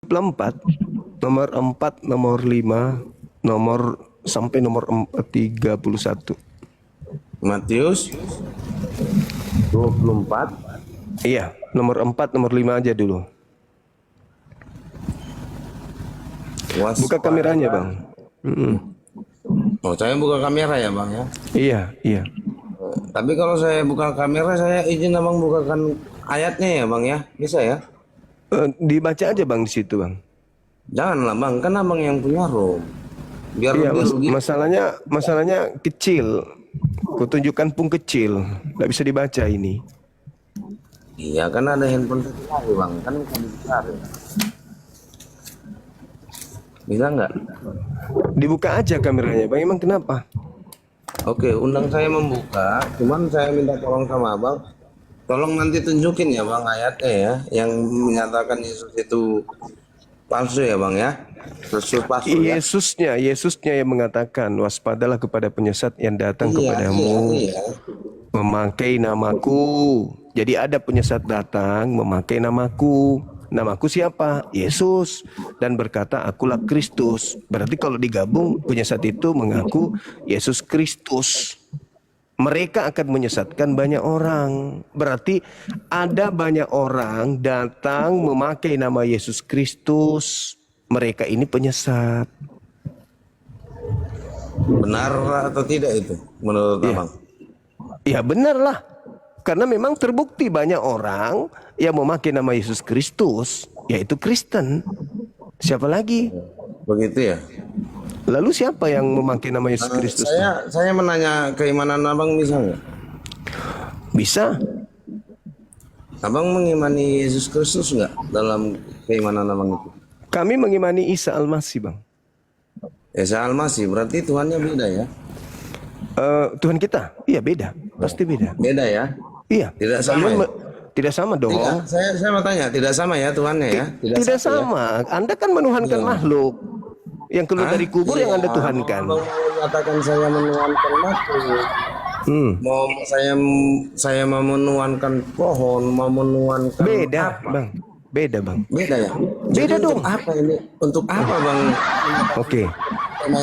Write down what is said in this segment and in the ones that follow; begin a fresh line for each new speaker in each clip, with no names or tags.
4, nomor 4, nomor 5, nomor sampai nomor 31.
Matius 24.
Iya, nomor 4, nomor 5 aja dulu. Buka kameranya, Bang.
Oh, saya buka kamera ya, Bang ya?
Iya, iya.
Tapi kalau saya buka kamera, saya izin Abang bukakan ayatnya ya, Bang ya? Bisa ya?
Dibaca aja, Bang, di situ, Bang.
Janganlah, Bang. Kan Abang yang punya room. Biar
Iya,
lebih rugi.
masalahnya kecil. Kutunjukkan pun kecil, nggak bisa dibaca ini.
Iya, kan ada handphone satu lagi, Bang. Kan bisa dibesar ya. Bisa nggak?
Dibuka aja kameranya, Bang. Emang kenapa?
Oke, undang saya membuka. Cuman saya minta tolong sama Abang. Tolong nanti tunjukin ya, Bang, ayatnya ya. Yang menyatakan Yesus itu palsu ya, Bang ya. Yesus palsu ya.
Yesusnya yang mengatakan, waspadalah kepada penyesat yang datang kepadamu
Iya.
memakai namaku. Jadi ada penyesat datang memakai namaku. Namaku siapa? Yesus. Dan berkata, akulah Kristus. Berarti kalau digabung, penyesat itu mengaku Yesus Kristus. Mereka akan menyesatkan banyak orang. Berarti ada banyak orang datang memakai nama Yesus Kristus. Mereka ini penyesat.
Benar atau tidak itu menurut Abang?
Ya benar lah. Karena memang terbukti banyak orang yang memakai nama Yesus Kristus, yaitu Kristen. Siapa lagi?
Begitu ya.
Lalu siapa yang memakai nama Yesus Kristus?
Saya menanya keimanan Abang bisa nggak?
Bisa.
Abang mengimani Yesus Kristus nggak dalam keimanan Abang itu?
Kami mengimani Isa Al-Masih, Bang.
Isa Al-Masih berarti Tuhannya beda ya?
Tuhan kita? Iya beda, pasti beda.
Beda ya?
Iya.
Tidak sama.
Tidak sama dong.
Tidak, saya mau tanya, tidak sama ya Tuhannya ya?
Tidak sama.
Ya?
Anda kan menuhankan makhluk. Yang keluar dari kubur yang Anda tuhankan.
Abang mengatakan saya menuhankan makhluk. Mau saya mau menuhankan pohon, mau menuhankan
beda,
apa?
Bang. Beda, Bang.
Beda ya?
Beda
jadi
dong.
Untuk apa ini? Untuk apa, Bang?
Oke.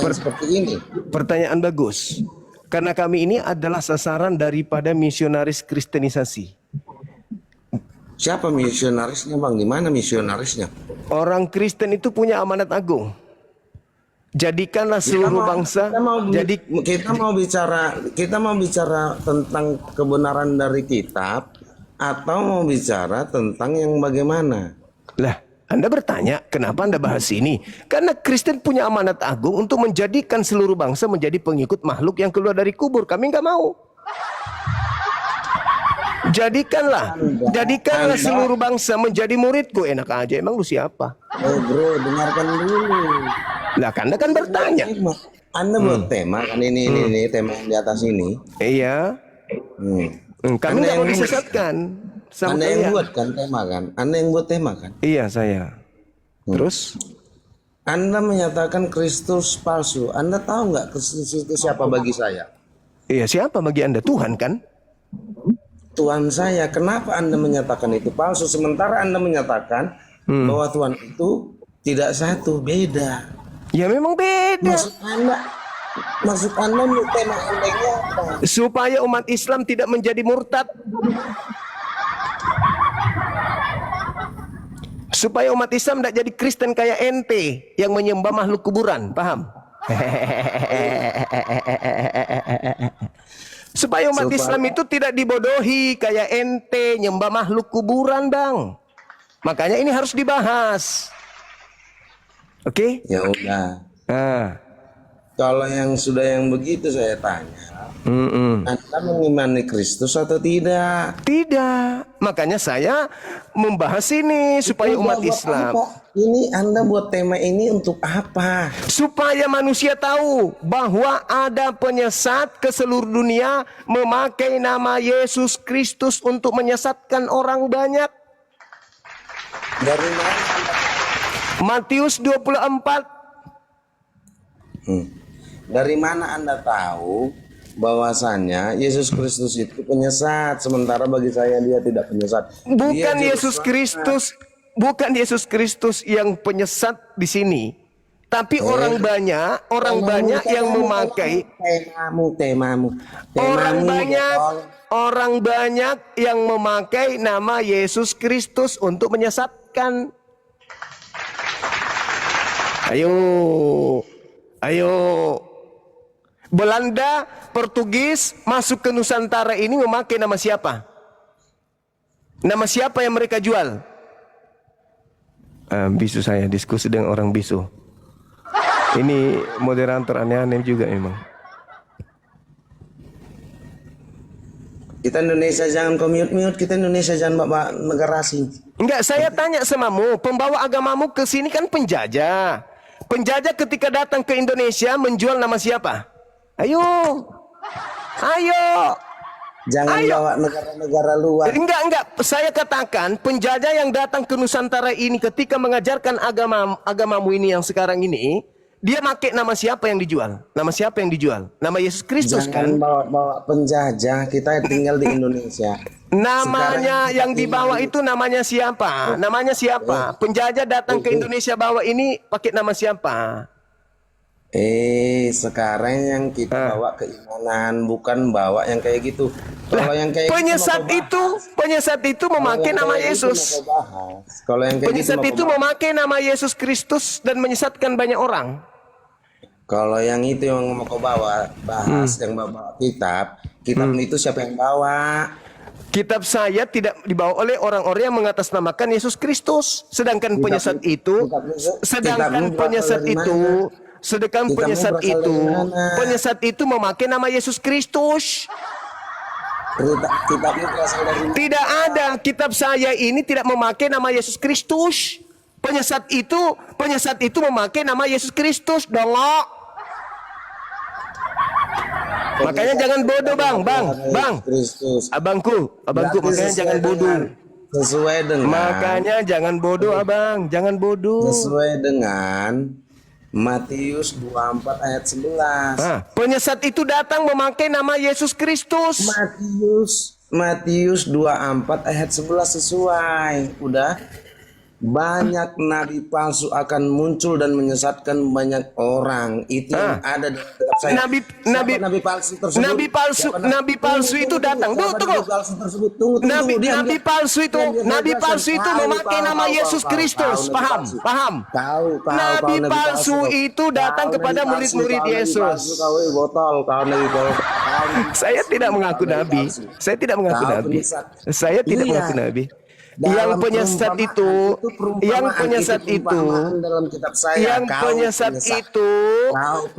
Seperti ini.
Pertanyaan bagus. Karena kami ini adalah sasaran daripada misionaris kristenisasi.
Siapa misionarisnya, Bang? Di mana misionarisnya?
Orang Kristen itu punya amanat agung. Jadikanlah seluruh bangsa.
Kita mau bicara tentang kebenaran dari kitab atau mau bicara tentang yang bagaimana?
Lah, Anda bertanya kenapa Anda bahas ini? Karena Kristen punya amanat agung untuk menjadikan seluruh bangsa menjadi pengikut makhluk yang keluar dari kubur. Kami nggak mau. Jadikanlah seluruh bangsa menjadi muridku. Enak aja, emang lu siapa?
Oh bro, dengarkan dulu.
Lah, Anda kan bertanya.
Anda buat tema kan ini tema yang di atas ini.
Iya. Kami nggak mau disesatkan.
Anda yang buat kan tema kan? Anda yang buat tema kan?
Iya, saya. Terus?
Anda menyatakan Kristus palsu. Anda tahu nggak Kristus itu siapa bagi saya?
Iya, siapa bagi Anda? Tuhan kan?
Tuhan saya. Kenapa Anda menyatakan itu palsu? Sementara Anda menyatakan bahwa Tuhan itu tidak satu, beda.
Ya memang beda.
Maksud Anda tema Anda apa?
Supaya umat Islam tidak menjadi murtad. Supaya umat Islam tidak jadi Kristen kayak ente yang menyembah makhluk kuburan, paham? Supaya umat Islam itu tidak dibodohi kayak ente nyembah makhluk kuburan, Bang. Makanya ini harus dibahas. Oke?
Ya udah. Kalau yang sudah yang begitu saya tanya. Anda mengimani Kristus atau tidak?
Tidak. Makanya saya membahas ini supaya umat Islam.
Ini Anda buat tema ini untuk apa?
Supaya manusia tahu bahwa ada penyesat ke seluruh dunia memakai nama Yesus Kristus untuk menyesatkan orang banyak.
Dari mana?
Matius 24.
Dari mana Anda tahu bahwasanya Yesus Kristus itu penyesat, sementara bagi saya dia tidak penyesat?
Bukan Yesus Kristus. bukan Yesus Kristus yang penyesat di sini, tapi orang banyak yang memakai orang banyak yang memakai nama Yesus Kristus untuk menyesatkan. Ayo. Belanda, Portugis masuk ke Nusantara ini memakai nama siapa? Nama siapa yang mereka jual? Bisu saya diskusi dengan orang bisu. Ini moderator aneh-aneh juga memang.
Kita Indonesia jangan mute, kita Indonesia jangan bawa negara asing.
Enggak, saya tanya samamu, pembawa agamamu ke sini kan penjajah. Penjajah ketika datang ke Indonesia menjual nama siapa? Ayo.
Jangan bawa negara-negara luar.
Enggak. Saya katakan penjajah yang datang ke Nusantara ini ketika mengajarkan agamamu ini yang sekarang ini, dia pakai nama siapa yang dijual? Nama siapa yang dijual? Nama Yesus Kristus kan?
Jangan bawa penjajah, kita tinggal di Indonesia.
Namanya yang dibawa itu namanya siapa? Namanya siapa? Penjajah datang ke Indonesia bawa ini pakai nama siapa?
Sekarang yang kita bawa keimanan, bukan bawa yang kayak gitu. Kalau yang kayak
penyesat itu memakai nama Yesus.
Kalau yang kayak
penyesat itu memakai nama Yesus Kristus dan menyesatkan banyak orang.
Kalau yang itu yang mau kau bahas yang bawa kitab itu siapa yang bawa?
Kitab saya tidak dibawa oleh orang-orang yang mengatasnamakan Yesus Kristus. Sedangkan penyesat itu memakai nama Yesus Kristus.
Kitabnya berasal dari mana?
Tidak ada, kitab saya ini tidak memakai nama Yesus Kristus. Penyesat itu memakai nama Yesus Kristus, dongok. Makanya jangan bodoh, Bang. Abangku, makanya jangan bodoh.
Sesuai dengan
Makanya jangan bodoh, Abang, jangan bodoh.
Sesuai dengan Matius 24 ayat 11.
Penyesat itu datang memakai nama Yesus Kristus.
Matius 24 ayat 11 sesuai. Udah. Banyak nabi palsu akan muncul dan menyesatkan banyak orang. Itu yang ada di kitab saya. Nabi palsu tersebut?
Nabi palsu itu datang. Tunggu. Nabi palsu itu memakai nama Yesus Kristus. Paham? Nabi palsu itu datang kepada murid-murid Yesus. Saya tidak mengaku nabi. Saya tidak mengaku nabi. Yang penyesat itu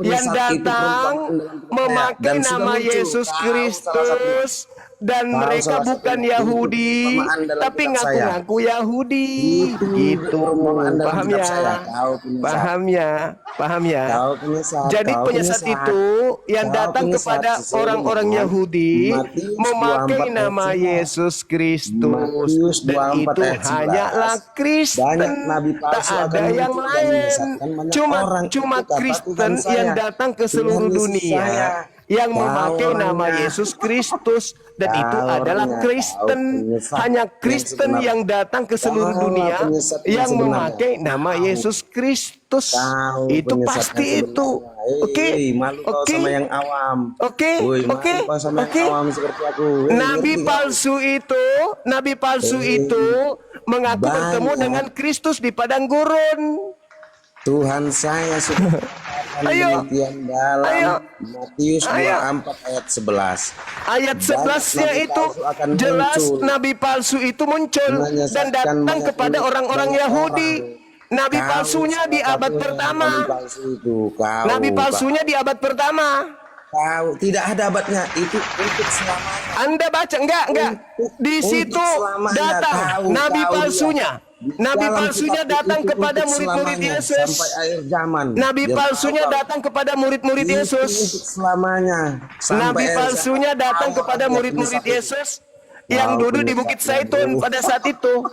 yang datang memakai nama Yesus Kristus dan mereka bukan Yahudi tapi ngaku-ngaku Yahudi gitu. Paham ya? Jadi penyesat itu yang datang kepada orang-orang Yahudi memakai nama Yesus Kristus dan itu hanyalah Kristen, tak ada yang lain. Cuma Kristen yang datang ke seluruh dunia yang memakai nama Yesus Kristus dan itu adalah Kristen. Hanya Kristen yang datang ke seluruh dunia yang memakai nama Yesus Kristus. Itu pasti itu. Oke. Nabi palsu itu mengaku bertemu dengan Kristus di padang gurun.
Tuhan saya sudah demikian dalam Matius 24 ayat 11.
Ayat 11-nya itu jelas nabi palsu itu muncul dan datang kepada orang-orang Yahudi. Nabi palsunya di abad pertama. Nabi palsunya di abad pertama.
Tidak ada abadnya, itu untuk selamanya.
Anda baca enggak? Di situ datang nabi palsunya. Nabi palsunya datang kepada murid-murid Yesus.
Sampai akhir zaman.
Nabi palsunya datang kepada murid-murid Yesus.
Selamanya.
Nabi palsunya datang kepada murid-murid Yesus yang duduk di Bukit Zaitun pada saat itu.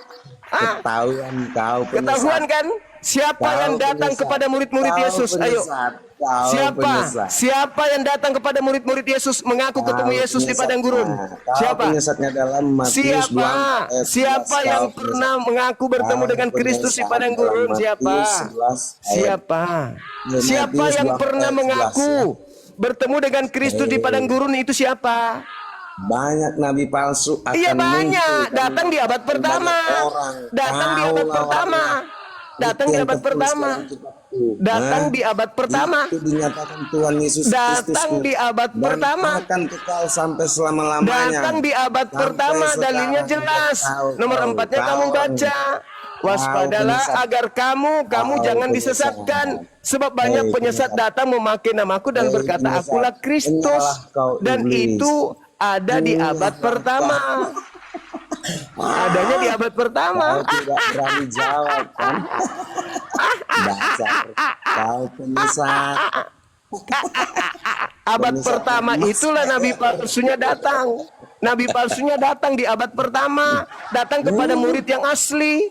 Ketahuan kau
Ketahuan
penyesat.
kan? Siapa
Kau
yang datang
penyesat.
kepada murid-murid
Kau
Yesus? Ayo.
penyesat. Kau
Siapa?
penyesat.
Siapa yang datang kepada murid-murid Yesus mengaku ketemu
Kau
Yesus di padang
penyesatnya.
gurun?
Kau
Siapa?
penyesatnya dalam Matius 24
Siapa?
ayat 11.
Siapa
Kau
yang
penyesat.
pernah mengaku bertemu
Kau
dengan Kristus di
penyesat
padang
dalam
gurun? Siapa?
Matius 11 ayat
Siapa? Siapa
Matius
yang
24
pernah
ayat 11
mengaku
ya.
bertemu dengan Kristus di padang gurun itu siapa?
Banyak nabi palsu
Iya
akan muncul
banyak.
dan
Datang di abad
menyesatkan
pertama.
banyak orang.
Datang di abad
Kaulah
pertama.
orangnya.
Datang
Itu
di
yang
abad
tertulis
pertama.
dalam kitabku.
Datang
Hah?
di abad pertama.
Itu dinyatakan Tuhan Yesus
Datang
Kristusku.
di abad
Dan
pertama.
akan kekal sampai selama-lamanya.
Datang di abad
Sampai
pertama. Dalilnya
sekarang
jelas. Nomor 4-nya kamu baca. Waspadalah
penyesat.
agar kamu
Kau
jangan
penyesat.
disesatkan. Sebab banyak
Hei,
penyesat
penyesat.
datang memakai namaku dan
Hei,
berkata
penyesat.
akulah Kristus.
Enyalah kau
Dan
iblis.
itu ada di
Enyalah
abad
kau.
pertama. Adanya di abad pertama.
Kau tidak berani jawab kan? Dasar kau penyesat.
Abad
Penyesat
pertama
emas.
itulah nabi palsunya datang. Nabi palsunya datang di abad pertama, datang kepada murid yang asli.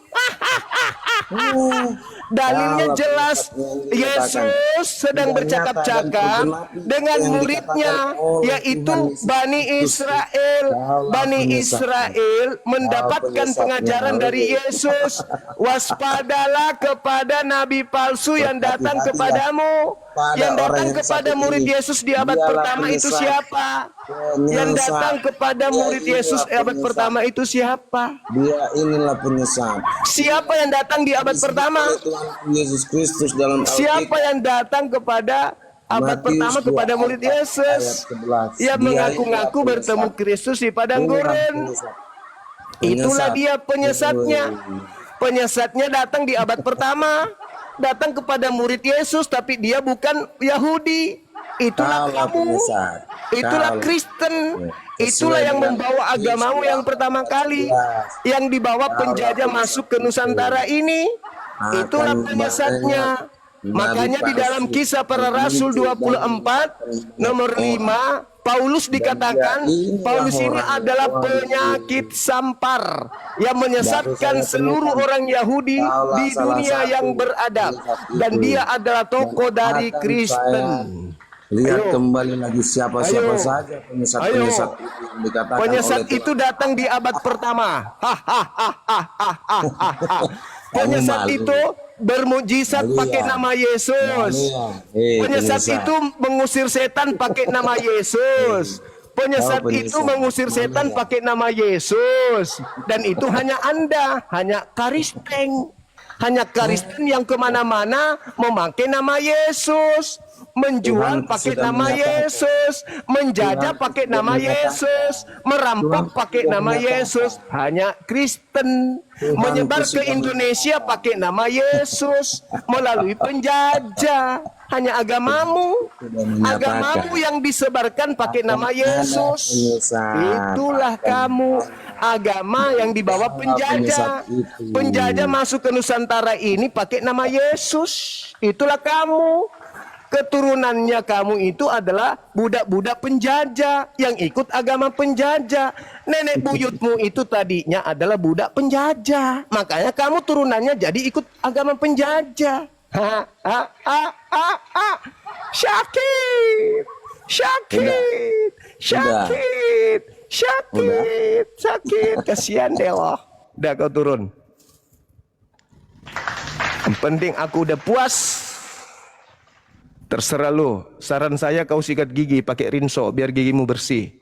Dalilnya
Kalau
jelas,
penyesat yang dikatakan
Yesus sedang
tidak
bercakap-cakap
nyata dan
dengan
yang
muridnya,
dikatakan oleh
yaitu
Tuhan Yesus
Bani
Kristus.
Israel.
Kaulah
Bani
penyesatnya.
Israel mendapatkan
penyesatnya.
pengajaran dari Yesus. Waspadalah kepada nabi palsu yang datang
Berhati-hatilah
kepadamu.
pada
Yang
orang
datang
yang
kepada
satu
murid
ini.
Yesus di abad
Dialah
pertama itu
penyesat.
siapa? Yang
Penyesat.
datang kepada
Dia
murid Yesus
inilah
abad
penyesat.
pertama itu siapa?
Dia inilah penyesat.
Siapa yang datang di abad
Disebut
pertama?
oleh Tuhan Yesus Kristus dalam
Siapa
Alkitab.
yang datang kepada abad
Matius
pertama kepada
24
murid Yesus?
ayat 11.
Ia
Dia
mengaku-ngaku
inilah
bertemu
penyesat.
Kristus di padang
Inilah
gurun.
penyesat.
Itulah
Penyesat.
dia penyesatnya. Penyesatnya datang di abad pertama. Datang kepada murid Yesus tapi dia bukan Yahudi. Itulah
Kaulah
kamu.
penyesat.
Itulah
Kaulah.
Kristen.
Sesuai
Itulah yang
dengan
membawa
Matius
agamamu yang
24
pertama
ayat
kali.
11.
Yang dibawa
Kaulah
penjajah
penyesat
masuk ke
itu.
Nusantara ini.
Akan
Itulah penyesatnya.
banyak
Makanya di
nabi
dalam
palsu
Kisah Para Rasul
muncul dan
24 nomor 5 Paulus dikatakan
dia inilah
Paulus ini
orang
adalah
yang
penyakit sampar yang menyesatkan
Baru saya
seluruh
temukan.
orang Yahudi
Kaulah
di
salah
dunia
satu
yang beradab
penyesat
dan
itu.
dia adalah tokoh
Dan
dari
akan
Kristen.
saya lihat
Ayo.
kembali lagi siapa-siapa
Ayo.
saja penyesat-penyesat itu yang dikatakan
Penyesat
oleh
itu
Tuhan.
datang di abad pertama. Penyesat
malu.
itu bermujizat
Malu
pakai
ya.
nama Yesus. Penyesat
penyesat.
itu mengusir setan pakai nama Yesus. Penyesat
Kau penyesat.
itu mengusir setan
Malu ya.
pakai nama Yesus. Dan itu hanya Anda, hanya Karisteng. Hanya Kristen yang kemana-mana memakai nama Yesus, menjual
Tuhan
pakai
sudah
nama
menyatakan.
Yesus, menjajah
Tuhan
pakai
sudah
nama
menyatakan.
Yesus, merampok
Tuhan
pakai
sudah
nama
menyatakan.
Yesus. Hanya Kristen
Tuhan
menyebar ke
sudah
Indonesia pakai nama Yesus melalui penjajah. Hanya agamamu,
Sudah menyatakan.
agamamu yang disebarkan pakai
Akan
nama
ada
Yesus.
penyesat.
Itulah
Akan
kamu, agama yang dibawa penjajah.
penyesat itu.
Penjajah masuk ke Nusantara ini pakai nama Yesus. Itulah kamu. Keturunannya kamu itu adalah budak-budak penjajah yang ikut agama penjajah. Nenek buyutmu itu tadinya adalah budak penjajah. Makanya kamu turunannya jadi ikut agama penjajah. Ha, ha, ha, ha, ha. Sakit, sakit, sakit, sakit, sakit. Kasihan Dewa. Udah kau turun. Yang penting aku udah puas. Terserah lu. Saran saya kau sikat gigi pakai rinso biar gigimu bersih.